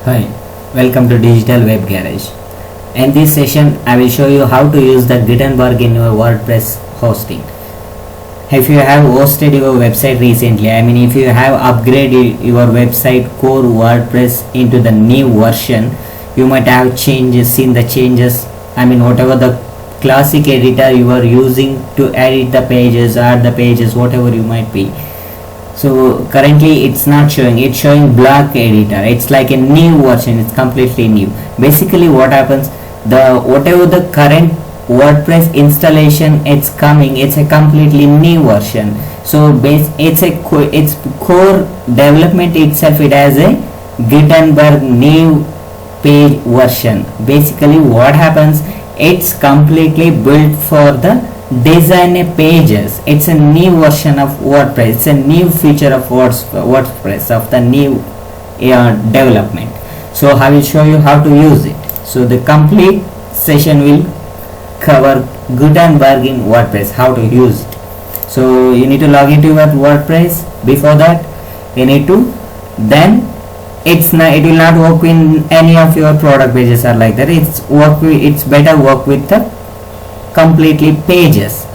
Hi, welcome to Digital Web Garage. In this session, I will show you how to use the Gutenberg in your WordPress hosting. If you have hosted your website recently, if you have upgraded your website core WordPress into the new version, you might have seen the changes. Whatever the classic editor you are using to edit the pages, add the pages, whatever you might be. So currently it's not showing, it's showing block editor. It's like a new version, it's completely new. Basically what happens, whatever the current WordPress installation it's coming, it's a completely new version. So it's core development itself, it has a Gutenberg new page version. Basically what happens, it's completely built for the design pages. It's a new version of WordPress, it's a new feature of WordPress of the new development. So I will show you how to use it. So the complete session will cover Gutenberg in WordPress, how to use it. So you need to log into your WordPress. Before that you need to, then it will not work in any of your product pages or like that. It's better work with the completely pages.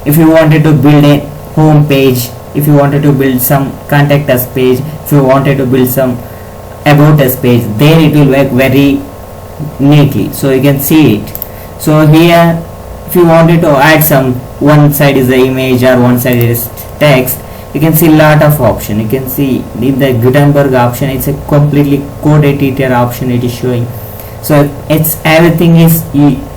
If you wanted to build a home page, if you wanted to build some contact us page, if you wanted to build some about us page, there it will work very neatly. So you can see it. So here if you wanted to add some, one side is the image or one side is text, you can see lot of option. You can see in the Gutenberg option, it's a completely code editor option it is showing. So everything is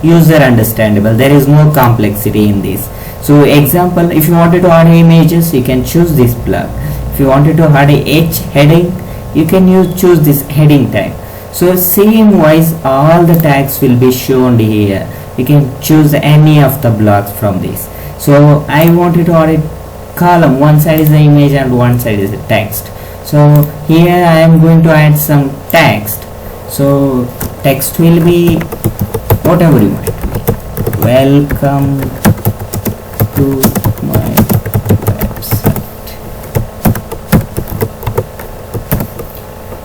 user understandable, there is no complexity in this. So example, if you wanted to add images, you can choose this plug. If you wanted to add a H heading, you can choose this heading tag. So same wise all the tags will be shown here. You can choose any of the blocks from this. So I wanted to add a column, one side is the image and one side is the text. So here I am going to add some text. So text will be whatever you want. Welcome to my website.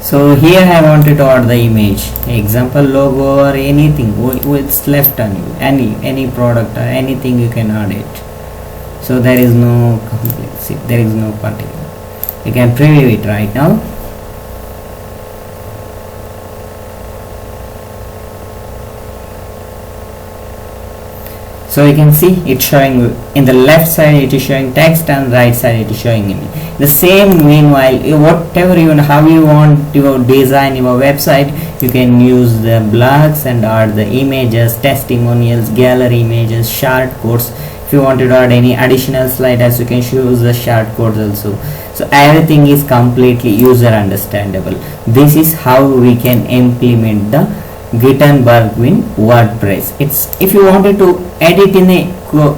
So here I wanted to add the image, example logo or anything it's left on you, any product or anything you can add it. So there is no complexity, there is no particular. You can preview it right now. So you can see it's showing in the left side, it is showing text, and right side it is showing image. The same meanwhile, whatever you want, how you want your design your website, you can use the blogs and add the images, testimonials, gallery images, short codes. If you wanted to add any additional sliders, you can choose the short codes also. So everything is completely user understandable. This is how we can implement the Gutenberg in WordPress. If you wanted to edit in a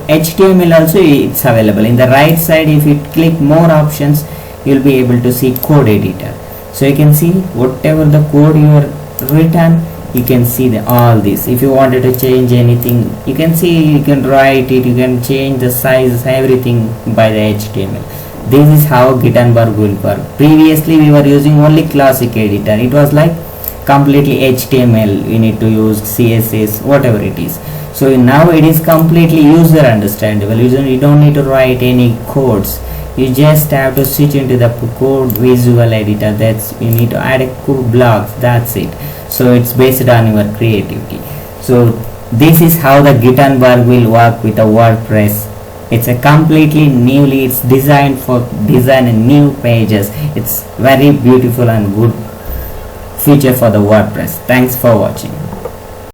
HTML also, it's available. In the right side, if you click more options, you'll be able to see code editor. So you can see whatever the code you are written, you can see all this. If you wanted to change anything, you can see, you can write it, you can change the size, everything by the HTML. This is how Gutenberg will work. Previously we were using only classic editor. It was like completely HTML, you need to use CSS, whatever it is. So now it is completely user understandable. You don't need to write any codes, you just have to switch into the code visual editor. That's, you need to add a code blocks, that's it. So it's based on your creativity. So this is how the Gutenberg will work with a WordPress. It's a completely newly, it's designed for designing new pages. It's very beautiful and good feature for the WordPress. Thanks for watching.